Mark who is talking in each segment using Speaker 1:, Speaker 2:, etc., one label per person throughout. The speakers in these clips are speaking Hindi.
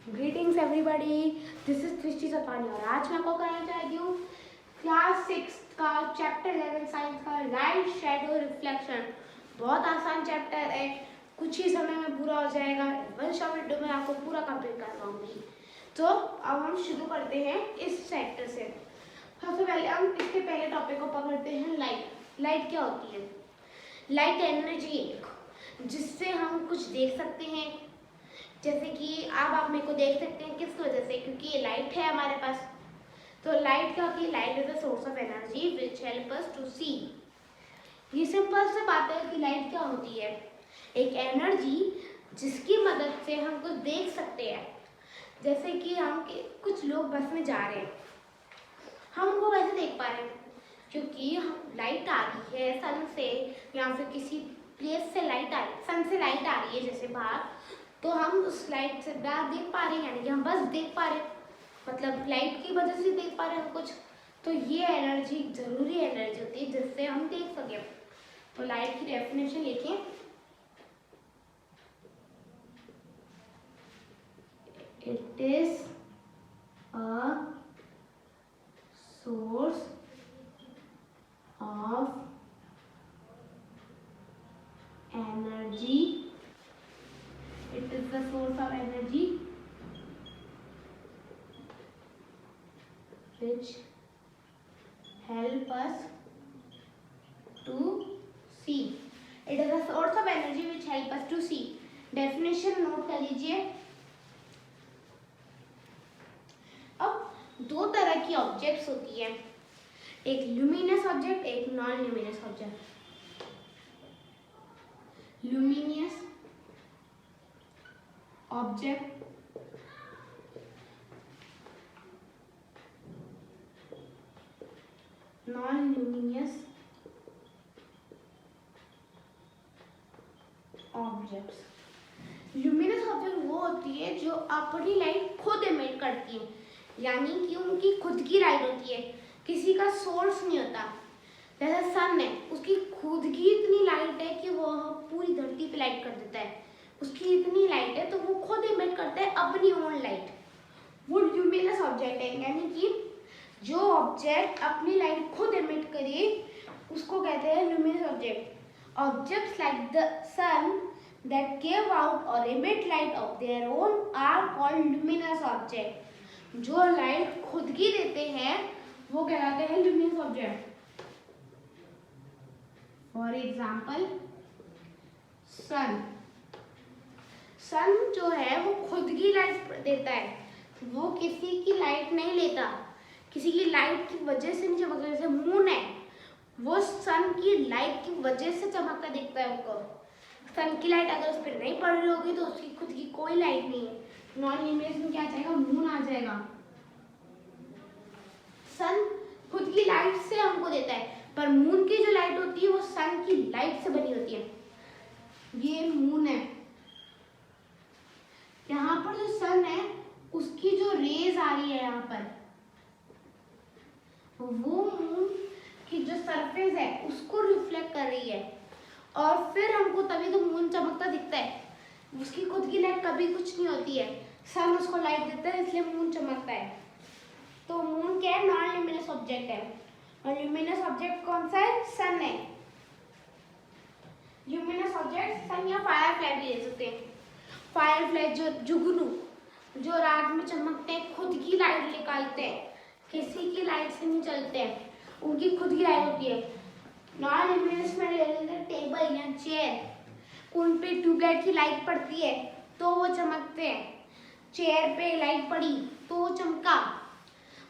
Speaker 1: ग्रीटिंग्स एवरीबॉडी, दिस इज सृष्टि सपानी और आज मैं आपको कराना चाहती हूँ क्लास 6 का चैप्टर 11 साइंस का लाइट शैडो रिफ्लेक्शन। बहुत आसान चैप्टर है, कुछ ही समय में पूरा हो जाएगा। 1 शॉर्ट वीडियो में आपको पूरा कंप्लीट करवाऊंगी। तो अब हम शुरू करते हैं इस चैप्टर से। सबसे पहले हम इसके पहले टॉपिक को पकड़ते हैं, लाइट। लाइट क्या होती है? लाइट एनर्जी जिससे हम कुछ देख सकते हैं, जैसे कि आप मेरे को देख सकते हैं किस वजह से, क्योंकि ये लाइट है हमारे पास। तो लाइट क्या होती है? Light is a source of energy which help us to see. ये सिंपल से बात है कि लाइट क्या होती है? एक एनर्जी जिसकी मदद से हम कुछ देख सकते हैं। जैसे कि हम कुछ लोग बस में जा रहे हैं, हम उनको वैसे देख पा रहे हैं क्योंकि हम लाइट आ रही है सन से, या फिर किसी प्लेस से लाइट आ रही है, सन से लाइट आ रही है जैसे बाहर, तो हम उस लाइट से बाहर देख पा रहे हैं, यानी कि हम बस देख पा रहे हैं, मतलब लाइट की वजह से देख पा रहे हैं कुछ। तो ये एनर्जी जरूरी एनर्जी होती है जिससे हम देख सकें। तो लाइट की डेफिनेशन लिखिए, it is a source of energy, it is the source of energy which help us to see. It is a source of energy which help us to see. Definition note कर लीजिए। अब दो तरह की ऑब्जेक्ट्स होती है, एक ल्यूमिनस ऑब्जेक्ट, एक non luminous object. Luminous object non luminous objects. Luminous object वो होती है जो अपनी लाइट खुद एमिट करती है, यानी कि उनकी खुद की लाइट होती है, किसी का सोर्स नहीं होता। जैसे सन है, उसकी खुद की इतनी लाइट है कि वो पूरी धरती पे लाइट कर देता है। उसकी इतनी लाइट है तो वो खुद एमिट करता है अपनी ओन लाइट। वो ल्यूमिनस ऑब्जेक्ट है, यानी कि जो ऑब्जेक्ट अपनी लाइट खुद एमिट करे उसको कहते हैं luminous object. Objects like the sun that give out or emit light of their own are called luminous object। जो लाइट खुद की देते हैं वो कहलाते हैं luminous object। For example sun. Sun जो है वो खुद की लाइट देता है, वो किसी की लाइट नहीं लेता, किसी की लाइट की वजह से नहीं चमकता। जैसे मून है, वो सन की लाइट की वजह से चमकता दिखता है उनको। सन की लाइट अगर उस पर नहीं पड़ रही होगी तो उसकी खुद की कोई लाइट नहीं है। नॉन ल्यूमिनस में क्या आ जाएगा? मून आ जाएगा। सन खुद की लाइट से हमको देता है, पर मून की जो लाइट होती है वो सन की लाइट से बनी होती है। ये मून है, यहाँ पर जो सन है उसकी जो रेज आ रही है यहाँ पर, वो मून की जो सरफेस है उसको रिफ्लेक्ट कर रही है, और फिर हमको तभी तो मून चमकता दिखता है। उसकी खुद की लाइट कभी कुछ नहीं होती है, सन उसको लाइट देता है इसलिए मून चमकता है। तो मून क्या है? नॉन ल्यूमिनस ऑब्जेक्ट है। और ल्यूमिनस ऑब्जेक्ट कौन सा है? सन है। ल्यूमिनस ऑब्जेक्ट सन या फायर फ्लाई भी ले सकते हैं। फायर फ्लाई जो जुगनू जो रात में चमकते हैं, खुद की लाइट निकालते हैं, किसी की लाइट से नहीं चलते हैं, उनकी खुद की लाइट होती है। नॉन ल्यूमिनस में ले लेते हैं टेबल या चेयर, उन पे ट्यूबलाइट की लाइट पड़ती है तो वो चमकते हैं। चेयर पे लाइट पड़ी तो वो चमका,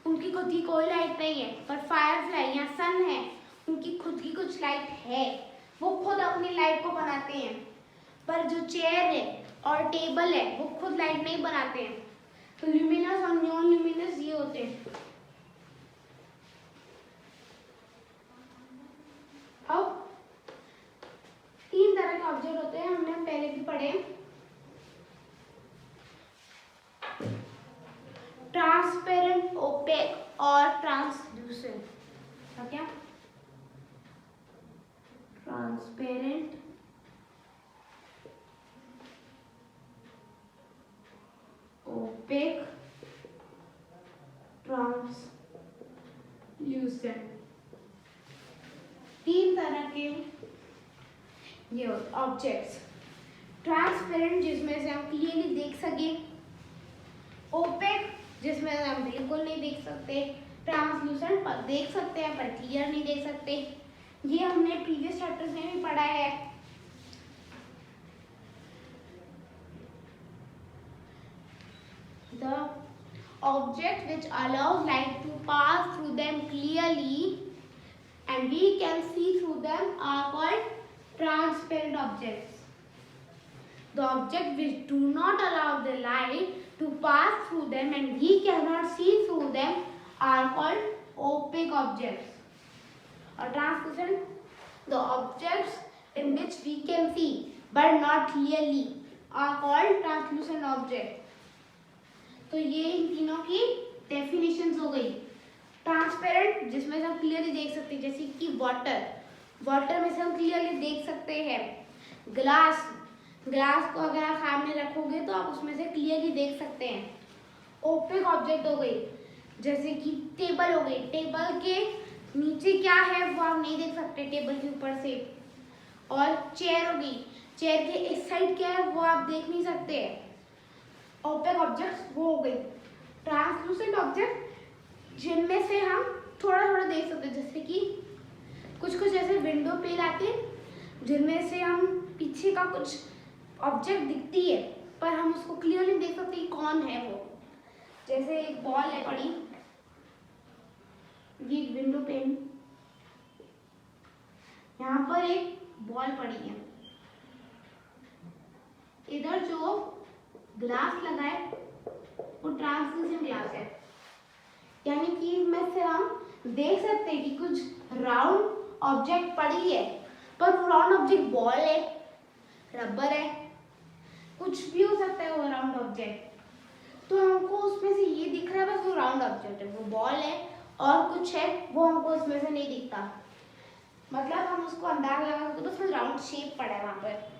Speaker 1: उनकी खुद की कोई लाइट नहीं है। पर फायर फ्लाई या सन है, उनकी खुद की कुछ लाइट है, वो खुद अपनी लाइट को बनाते हैं। पर जो चेयर है और टेबल है वो खुद लाइट नहीं बनाते हैं। तो ल्यूमिनस और नॉन ल्यूमिनस ये होते हैं। अब 3 तरह के ऑब्जेक्ट होते हैं, हमने पहले भी पढ़े। ट्रांसपेरेंट, ओपेक और ट्रांसल्यूसेंट। क्या? ट्रांसपेरेंट, ओपेक ट्रांसलूसेंट, तीन तरह के ये ऑब्जेक्ट्स। ट्रांसपेरेंट जिसमें से हम क्लियरली देख सके, ओपेक जिसमें हम बिल्कुल नहीं देख सकते, ट्रांसलूसेंट पर देख सकते हैं पर क्लियर नहीं देख सकते। ये हमने प्रीवियस चैप्टर्स में भी पढ़ा है। The object which allows light to pass through them clearly and we can see through them are called transparent objects. The objects which do not allow the light to pass through them and we cannot see through them are called opaque objects. Or translucent, the objects in which we can see but not clearly are called translucent objects. तो ये इन तीनों की डेफिनेशंस हो गई। ट्रांसपेरेंट जिसमें से हम क्लियरली देख सकते हैं, जैसे कि वाटर में से हम क्लियरली देख सकते हैं। ग्लास को अगर आप सामने रखोगे तो आप उसमें से क्लियरली देख सकते हैं। ओपेक ऑब्जेक्ट हो गई, जैसे कि टेबल हो गई, टेबल के नीचे क्या है वो आप नहीं देख सकते टेबल के ऊपर से। और चेयर हो गई, चेयर के इस साइड क्या है वो आप देख नहीं सकते। ओपेक ऑब्जेक्ट्स वो हो गई। ट्रांसलूसेंट ऑब्जेक्ट जिनमें से हम थोड़ा थोड़ा देख सकते हैं, जैसे कि कुछ ऐसे विंडो पे आते हैं जिनमें से हम पीछे का कुछ ऑब्जेक्ट दिखती है पर हम उसको क्लियरली देख सकते हैं कौन है वो। जैसे एक बॉल है पड़ी, ये विंडो पेन, यहाँ पर एक बॉल पड़ी है, इधर जो ग्लास लगा है वो ट्रांसलूसेंट ग्लास है, यानी कि इसमें से हम देख सकते हैं कि कुछ राउंड ऑब्जेक्ट पड़ी है पर वो राउंड ऑब्जेक्ट बॉल है, रबर है, कुछ भी हो सकता है वो राउंड ऑब्जेक्ट। तो हमको उसमें से ये दिख रहा है बस वो राउंड ऑब्जेक्ट है, वो बॉल है और कुछ है वो हमको उसमें से नहीं दिखता, मतलब हम उसको अंदाजा लगा सकते बस वो राउंड शेप पड़ा है वहाँ पर।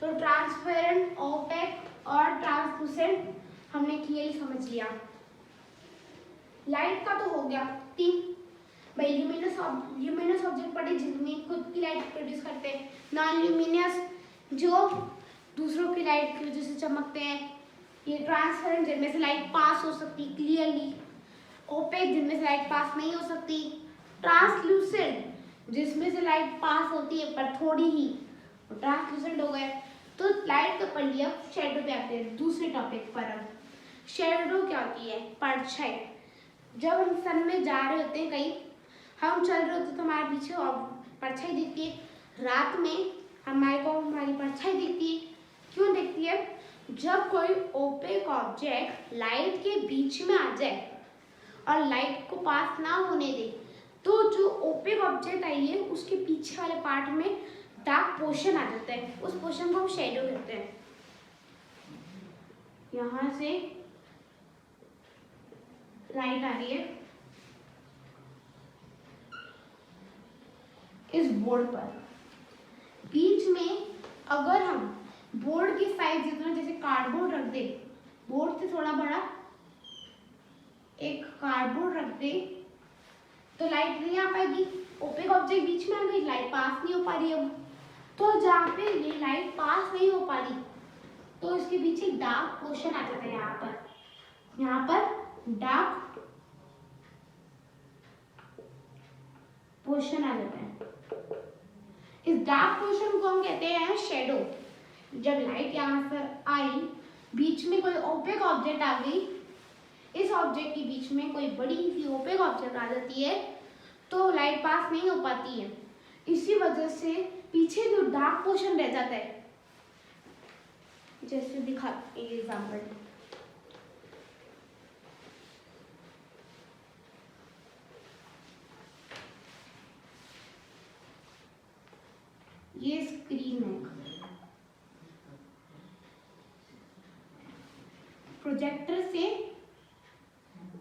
Speaker 1: तो ट्रांसपेरेंट, ओपेक और ट्रांसलूसेंट हमने क्लियरली समझ लिया। लाइट का तो हो गया तीन भाई, ल्यूमिनस ऑब्जेक्ट पड़े जिनमें खुद की लाइट प्रोड्यूस करते हैं, नॉन ल्यूमिनस जो दूसरों की लाइट की वजह से चमकते हैं, ये ट्रांसपेरेंट जिनमें से लाइट पास हो सकती क्लियरली, ओपेक जिनमें से लाइट पास नहीं हो सकती, ट्रांसलूसेंट जिसमें से लाइट पास होती है पर थोड़ी ही, ट्रांसलूसेंट हो गए। तो लाइट तो पढ़ लिया, शेडो पे आते हैं दूसरे टॉपिक पर। अब शेडो क्या होती है? परछाई। जब हम सन में जा रहे होते हैं कहीं, हम चल रहे होते तो हमारे पीछे परछाई दिखती है, रात में हमारे को हमारी परछाई दिखती है। क्यों दिखती है? जब कोई ओपेक ऑब्जेक्ट लाइट के बीच में आ जाए और लाइट को पास ना होने दे, तो जो ओपेक ऑब्जेक्ट आई है उसके पीछे वाले पार्ट में डार्क पोर्शन आ जाता है, उस पोर्शन को हम शैडो कहते हैं। यहाँ से लाइट आ रही है इस बोर्ड पर, बीच में अगर हम बोर्ड की साइज जितना, जैसे कार्डबोर्ड रख दे, बोर्ड से थोड़ा बड़ा एक कार्डबोर्ड रख दे तो लाइट नहीं आ पाएगी। ओपेक ऑब्जेक्ट बीच में आ गई, लाइट पास नहीं हो पा रही है। तो जहाँ पे ये लाइट पास नहीं हो पा रही तो इसके पीछे डार्क पोर्शन आ जाता है। यहाँ पर डार्क पोर्शन आ जाता है। इस डार्क पोर्शन को हम कहते हैं शैडो। जब लाइट यहाँ पर आई, बीच में कोई ओपेक ऑब्जेक्ट आ गई, इस ऑब्जेक्ट के बीच में कोई बड़ी सी ओपेक ऑब्जेक्ट आ जाती है तो लाइट पास नहीं हो पाती है। इसी वजह से पीछे जो डार्क पोर्शन रह जाता है, जैसे दिखा एग्जाम्पल, ये स्क्रीन है, प्रोजेक्टर से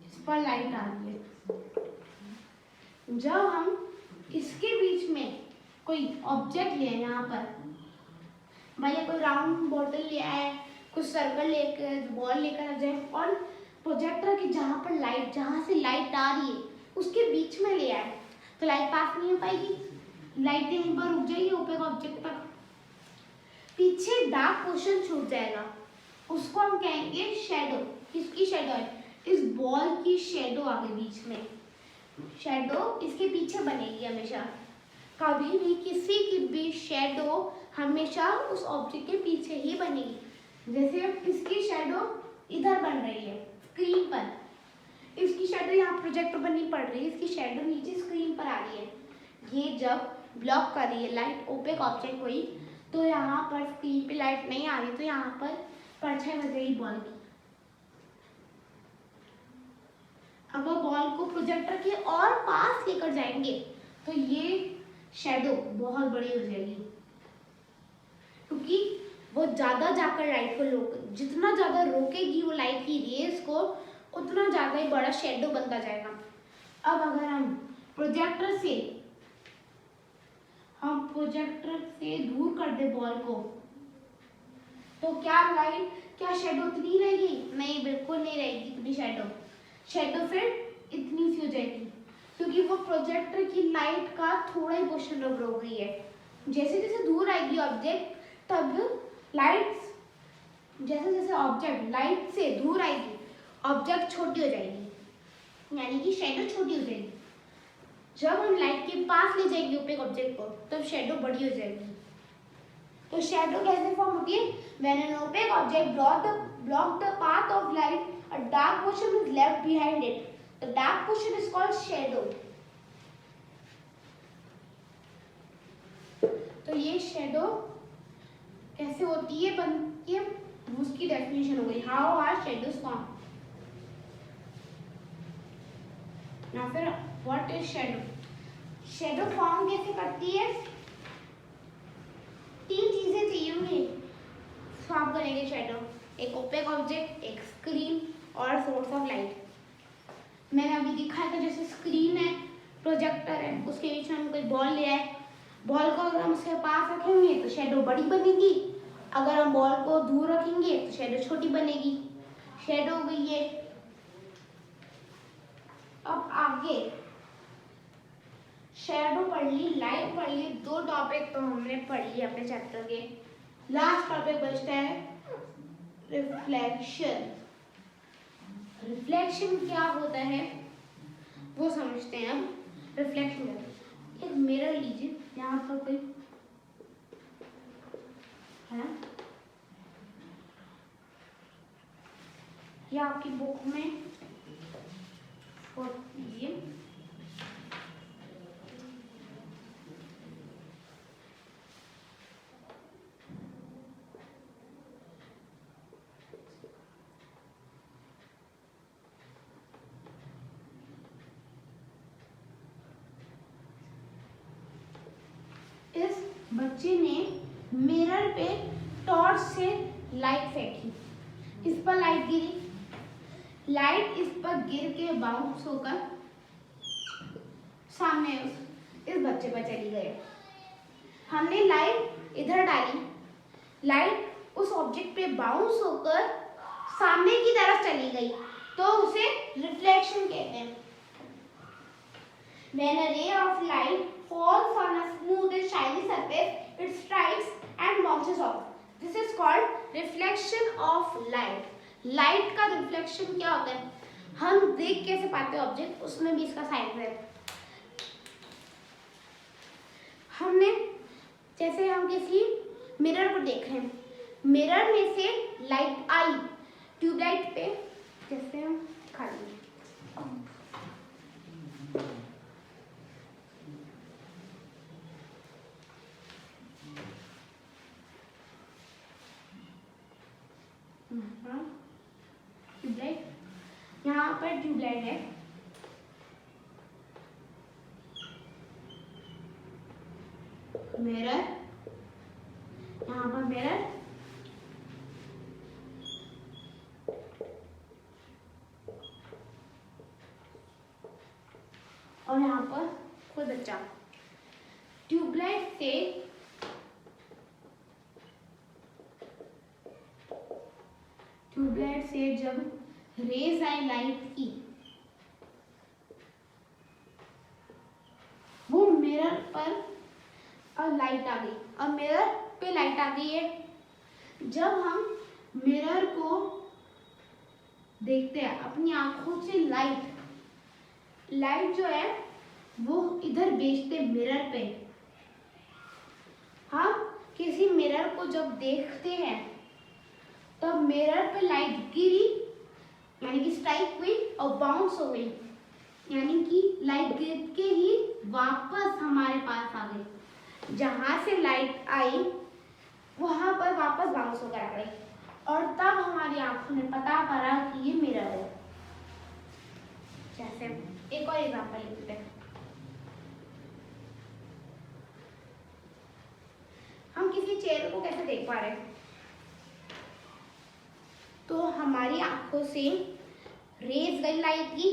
Speaker 1: इस पर लाइट आ रही है। जब हम इसके बीच में कोई ऑब्जेक्ट ले, यहाँ पर भैया कोई राउंड बॉटल ले आए, कुछ सर्कल लेकर बॉल लेकर आ जाए और प्रोजेक्टर की जहाँ पर लाइट, जहाँ से लाइट आ रही है उसके बीच में ले आए तो लाइट पास नहीं हो पाएगी, लाइट यहीं पर रुक जाएगी ओपेक ऑब्जेक्ट तक, पीछे डार्क पोर्शन छूट जाएगा, उसको हम कहेंगे शेडो। किसकी शेडो है? इस बॉल की शेडो आगे बीच में, शेडो इसके पीछे बनेगी हमेशा। कभी भी किसी की भी शेडो हमेशा उस ऑब्जेक्ट के पीछे ही बनेगी। जैसे इसकी शेडो इधर बन रही है स्क्रीन पर, इसकी शेडो यहाँ प्रोजेक्टर पर नहीं पड़ रही है, इसकी शेडो नीचे स्क्रीन पर आ रही है। ये जब ब्लॉक कर रही है लाइट ओपेक ऑब्जेक्ट को ही, तो यहाँ पर स्क्रीन पे लाइट नहीं आ रही, तो यहाँ पर परछाई बन रही बॉल की। अगर बॉल को प्रोजेक्टर के और पास लेकर जाएंगे तो ये शेडो बहुत बड़ी हो जाएगी, क्योंकि वो ज्यादा जाकर लाइट को जितना ज्यादा रोकेगी वो लाइट की रेस को, उतना ज्यादा ही बड़ा शेडो बनता जाएगा। अब अगर हम प्रोजेक्टर से दूर कर दे बॉल को, तो क्या शेडो उतनी रहेगी? नहीं, बिल्कुल नहीं रहेगी इतनी शेडो। शेडो फिर इतनी सी हो जाएगी, क्योंकि वो प्रोजेक्टर की लाइट का थोड़ा ही पोर्शन रोक रही है। जैसे जैसे दूर आएगी ऑब्जेक्ट, तब जैसे जैसे ऑब्जेक्ट लाइट से दूर आएगी, ऑब्जेक्ट छोटी हो जाएगी, यानी कि शेडो छोटी हो जाएगी। जब हम लाइट के पास ले जाएंगे ओपेक ऑब्जेक्ट को, तब शेडो बड़ी हो जाएगी। तो शेडो कैसे फॉर्म होती है? When an opaque object block the path of light, a dark portion is left behind it. The dark portion is called shadow. तो ये शेडो कैसे होती है, बनती है, उसकी डेफिनेशन हो गई। How are shadows form? ना फिर what is shadow? Shadow form कैसे करती है? 3 चीजें चाहिए होंगी फॉर्म करेंगे शेडो, एक ओपेक ऑब्जेक्ट, एक स्क्रीन और सोर्स ऑफ लाइट। मैंने अभी दिखाया था, जैसे स्क्रीन है, प्रोजेक्टर है, उसके बीच में हम कोई बॉल ले आए, बॉल को अगर हम उसके पास रखेंगे तो शेडो बड़ी बनेगी, अगर हम बॉल को दूर रखेंगे तो शेडो छोटी बनेगी। शेडो हो गई है। अब आगे शेडो पढ़ ली, लाइट पढ़ ली, 2 टॉपिक तो हमने पढ़ लिए अपने चैप्टर के। लास्ट टॉपिक बचता है रिफ्लेक्शन। रिफ्लेक्शन क्या होता है वो समझते हैं। अब रिफ्लेक्शन, एक मिरर लीजिए, यहाँ पर कोई है, ये आपकी बुक में लीजिए, इस बच्चे ने मिरर पे टॉर्च से लाइट फेंकी, इस पर लाइट गिरी, लाइट इस पर गिर के बाउंस होकर सामने इस बच्चे पर चली गई। हमने लाइट इधर डाली, लाइट उस ऑब्जेक्ट पे बाउंस होकर सामने की तरफ चली गई, तो उसे रिफ्लेक्शन कहते हैं। When a ray of light falls on a smooth and shiny surface, it strikes and bounces off. This is called reflection of light. Light का रिफ्लेक्शन क्या होता है? हम देख कैसे पाते हैं ऑब्जेक्ट, उसमें भी इसका साइन है। हमने जैसे हम किसी मिरर को देख रहे हैं, मिरर में से लाइट आई, ट्यूबलाइट पे जैसे हम दिखा देंगे, ट्यूबलाइट, यहाँ पर ट्यूबलाइट है, मिरर, यहाँ पर मिरर, और यहाँ पर कोई बच्चा। ट्यूबलाइट से जब रेज आई लाइट की, मिरर पर लाइट आ गई और मिरर पे लाइट आ गई है। जब हम मिरर को देखते हैं अपनी आंखों से, लाइट जो है वो इधर भेजते मिरर पे। हम किसी मिरर को जब देखते हैं तब मिरर पे लाइट गिरी, यानी कि स्ट्राइक हुई और बाउंस हो गई, यानी कि लाइट गिर के ही वापस हमारे पास आ गई। जहां से लाइट आई वहां पर वापस बाउंस होकर आ गई और तब हमारी आंखों ने पता करा कि ये मिरर है। जैसे एक और एग्जांपल लेते हैं। हम किसी चेयर को कैसे देख पा रहे हैं? तो हमारी आंखों से रेज गई लाइट की,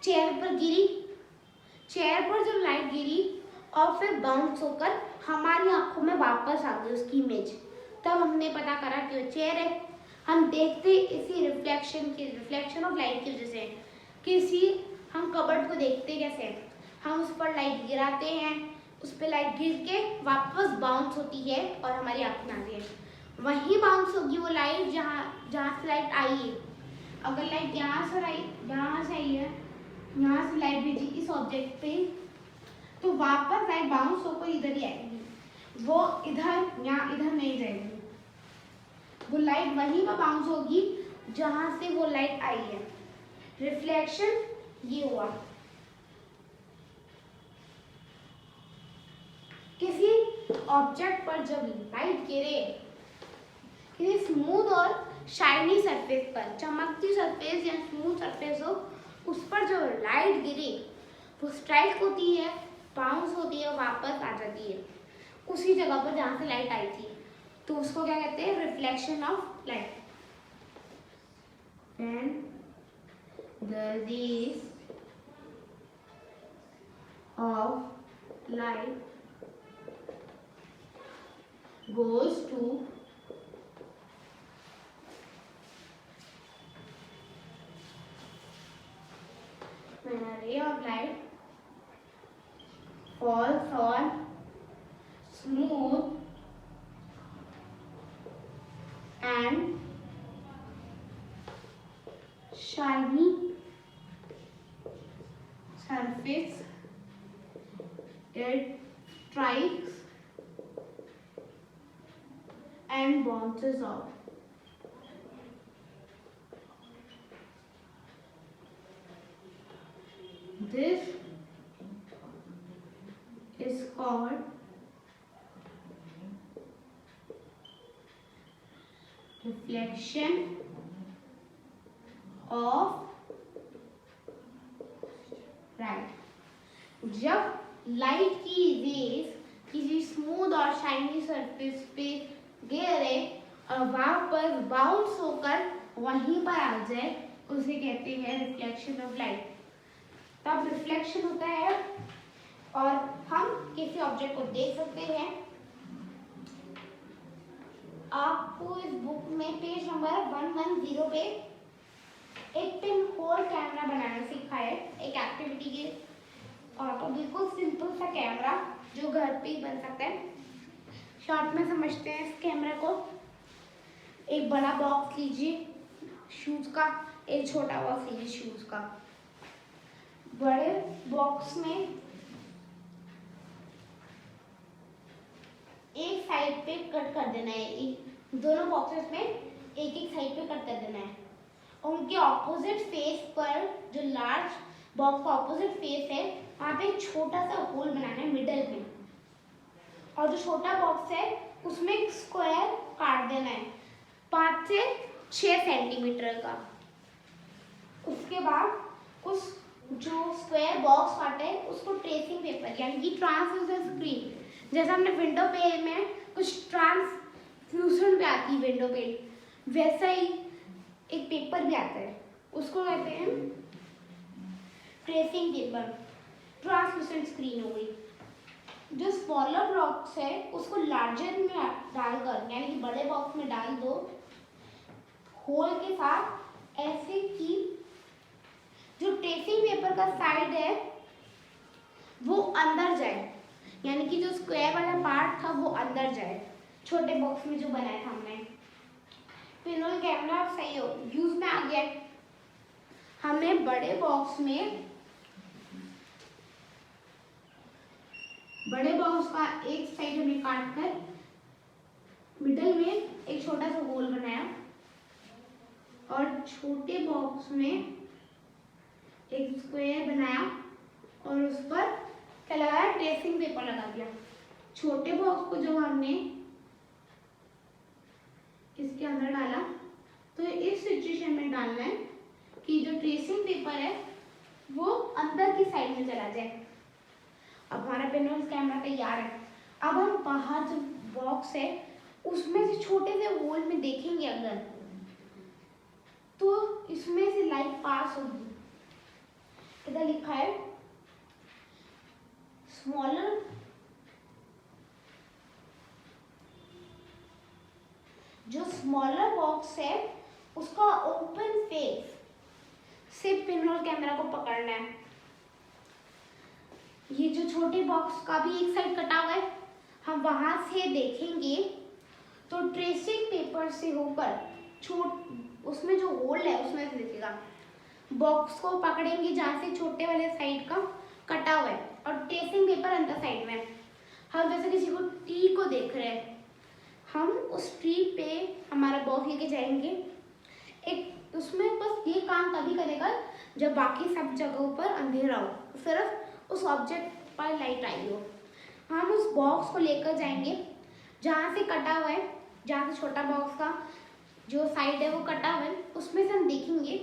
Speaker 1: चेयर पर गिरी, चेयर पर जब लाइट गिरी और फिर बाउंस होकर हमारी आंखों में वापस आ गई उसकी इमेज। तब हमने पता करा कि वो चेयर है। हम देखते इसी रिफ्लेक्शन ऑफ लाइट की वजह से। हम कबर्ड को देखते कैसे? हम उस पर लाइट गिराते हैं, उस पर लाइट गिर के वापस बाउंस होती है और हमारी आंख में आती है। वहीं बाउंस होगी वो लाइट जहाँ से लाइट आई है। अगर लाइट यहाँ से आई है, यहाँ से लाइट भेजी इस ऑब्जेक्ट पे, तो वापस लाइट बाउंस होकर इधर ही आएगी। वो इधर नहीं जाएगी। वो लाइट वहीं पर बाउंस होगी जहाँ से वो लाइट आई है। रिफ्लेक्शन ये हुआ। किसी ऑब्जेक्ट पर जब लाइट गिरे, किसी स्मूथ और शाइनी सरफेस पर, चमकती सरफेस या स्मूथ सरफेस हो, उस पर जो लाइट गिरी वो स्ट्राइक होती है, बाउंस होती है, वापस आ जाती है उसी जगह पर जहाँ से लाइट आई थी। तो उसको क्या कहते हैं? Reflection of light. When the rays of light goes to when a ray of light falls on smooth and shiny surface, it strikes and bounces off. This is called reflection of light। जब लाइट की रेज किसी स्मूथ और शाइनी सरफेस पे गिरे और वापस बाउंस होकर वहीं पर आ जाए, उसे कहते हैं रिफ्लेक्शन ऑफ लाइट। तब रिफ्लेक्शन होता है और हम किसी ऑब्जेक्ट को देख सकते हैं। आपको इस बुक में पेज नंबर 110 पे एक पिन होल कैमरा बनाना सीखा है, एक एक्टिविटी के। और तो बिल्कुल सिंपल सा कैमरा जो घर पे ही बन सकता है। शॉर्ट में समझते हैं इस कैमरा को। एक बड़ा बॉक्स लीजिए शूज का, एक छोटा बॉक्स लीजिए शूज का। बड़े बॉक्स में एक साइड पे कट कर देना है, दोनों बॉक्सेस में एक साइड पे कट कर देना है। और उनके ऑपोजिट फेस पर, जो लार्ज बॉक्स का ऑपोजिट फेस है, वहाँ पे एक छोटा सा होल बनाना है मिडल में। और जो छोटा बॉक्स है उसमें एक स्क्वायर काट देना है 5 से 6 सेंटीमीटर का। उसके बाद उस जो स्क्वायर बॉक्स काटा है उसको ट्रेसिंग पेपर यानी कि ट्रांसलूसेंट स्क्रीन, जैसा हमने विंडो पे में कुछ ट्रांसलूसेंट पे आती है विंडो पे, वैसा ही एक पेपर भी आता है, उसको कहते हैं ट्रेसिंग पेपर। ट्रांसलूसेंट स्क्रीन हो गई। जो स्मॉलर बॉक्स है उसको लार्जर में डालकर, यानी कि बड़े बॉक्स में डाल दो होल के साथ, ऐसे कि जो ट्रेसिंग पेपर का साइड है वो अंदर जाए, यानी कि जो स्क्वायर वाला पार्ट था वो अंदर जाए छोटे बॉक्स में जो बनाया था हमने। पिनहोल कैमरा सही हो यूज में आ गया। हमें बड़े बॉक्स का एक साइड हमने काट कर मिडल में एक छोटा सा होल बनाया और छोटे बॉक्स में एक स्क्वायर बनाया और उस पर क्या लगाया, ट्रेसिंग पेपर लगा दिया। छोटे बॉक्स को जब हमने इसके अंदर डाला तो इस सिचुएशन में डालना है कि जो ट्रेसिंग पेपर है वो अंदर की साइड में चला जाए। अब हमारा पिनहोल कैमरा तैयार है। अब हम बाहर जो बॉक्स है उसमें से छोटे से होल में देखेंगे अगर तो इसमें से लाइट पास होगी। इधर लिखा है स्मॉलर जो स्मॉलर बॉक्स है उसका ओपन फेस से पिनहोल कैमरा को पकड़ना है। ये जो छोटे बॉक्स का भी एक साइड कटा हुआ है, हम वहां से देखेंगे तो ट्रेसिंग पेपर से होकर उसमें जो होल है उसमें से दिखेगा। बॉक्स को पकड़ेंगे जहाँ से छोटे वाले साइड का कटा हुआ है और ट्रेसिंग पेपर अंदर साइड में। हम जैसे किसी को ट्री को देख रहे हैं, हम उस ट्री पे हमारा बॉक्स लेके जाएंगे। एक उसमें बस ये काम तभी करेगा जब बाकी सब जगहों पर अंधेरा हो, सिर्फ उस ऑब्जेक्ट पर लाइट आई हो। हम उस बॉक्स को लेकर जाएंगे जहाँ से कटा हुआ है, जहाँ से छोटा बॉक्स का जो साइड है वो कटा हुआ है, उसमें से हम देखेंगे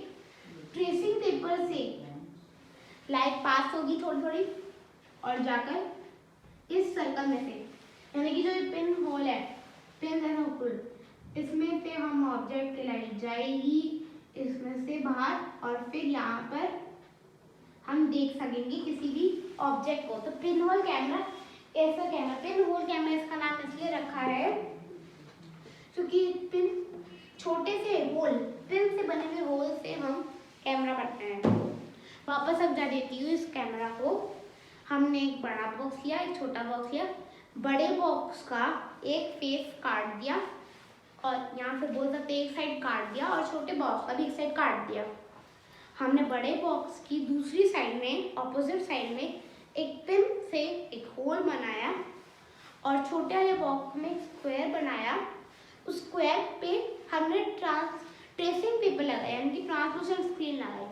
Speaker 1: ट्रेसिंग पेपर से लाइट पास होगी थोड़ी थोड़ी और जाकर इस सर्कल में से, यानी कि जो ये पिन होल है, पिन है होल, इसमें से हम ऑब्जेक्ट की लाइट जाएगी इसमें से बाहर और फिर यहाँ पर हम देख सकेंगे किसी भी ऑब्जेक्ट को। तो पिनहोल कैमरा ऐसा कैमरा, पिनहोल कैमरा इसका नाम इसलिए रखा है क्योंकि पिन छोटे से होल, पिन से बने हुए होल से हम कैमरा करते हैं। वापस समझा देती हूँ इस कैमरा को। हमने एक बड़ा बॉक्स लिया, एक छोटा बॉक्स लिया, बड़े बॉक्स का एक फेस काट दिया और यहाँ फिर बोल सकते एक साइड काट दिया और छोटे बॉक्स का भी एक साइड काट दिया। हमने बड़े बॉक्स की दूसरी साइड में, ऑपोजिट साइड में एक पिन से एक होल बनाया और छोटे वाले बॉक्स में स्क्वायर बनाया। उस स्क्वायर पे हमने ट्रेसिंग पेपर लगाया, यानी कि ट्रांसलूसेंट स्क्रीन लगाई।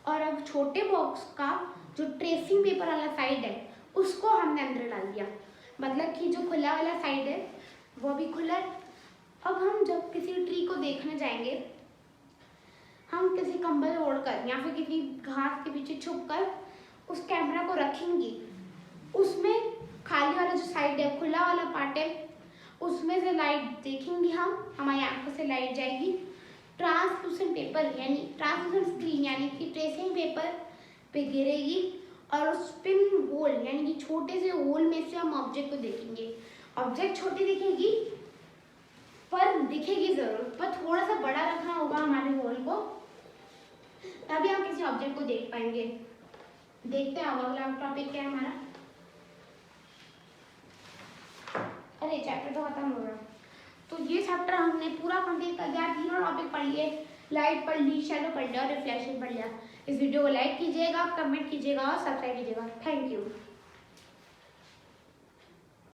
Speaker 1: और अब छोटे बॉक्स का जो ट्रेसिंग पेपर वाला साइड है उसको हमने अंदर डाल दिया, मतलब कि जो खुला वाला साइड है वो भी खुला है। अब हम जब किसी ट्री को देखने जाएंगे, हम किसी कंबल ओढ़कर या फिर किसी घास के पीछे छुपकर उस कैमरा को रखेंगे। उसमें खाली वाला जो साइड है, खुला वाला पार्ट है, उसमें से लाइट देखेंगे हम, हमारी आंखों से लाइट जाएगी। ट्रांसलूसेंट पेपर यानी ट्रांसलूसेंट स्क्रीन यानी कि ट्रेसिंग पेपर पे गिरेगी और उस पिन होल यानी कि छोटे से होल में से हम ऑब्जेक्ट को देखेंगे। ऑब्जेक्ट छोटी दिखेगी पर दिखेगी जरूर, पर थोड़ा सा बड़ा रखना होगा हमारे होल को, तभी हम किसी ऑब्जेक्ट को देख पाएंगे। देखते हैं अगला टॉपिक क्या है हमारा। अरे चैप्टर तो खत्म हो गया। तो ये चैप्टर हमने पूरा कंप्लीट कर दिया। तीनों टॉपिक पढ़ लिए, लाइट पढ़ ली, शैडो पढ़ लिया और रिफ्लेक्शन पढ़ लिया। इस वीडियो को लाइक कीजिएगा, कमेंट कीजिएगा और सब्सक्राइब कीजिएगा। Thank you.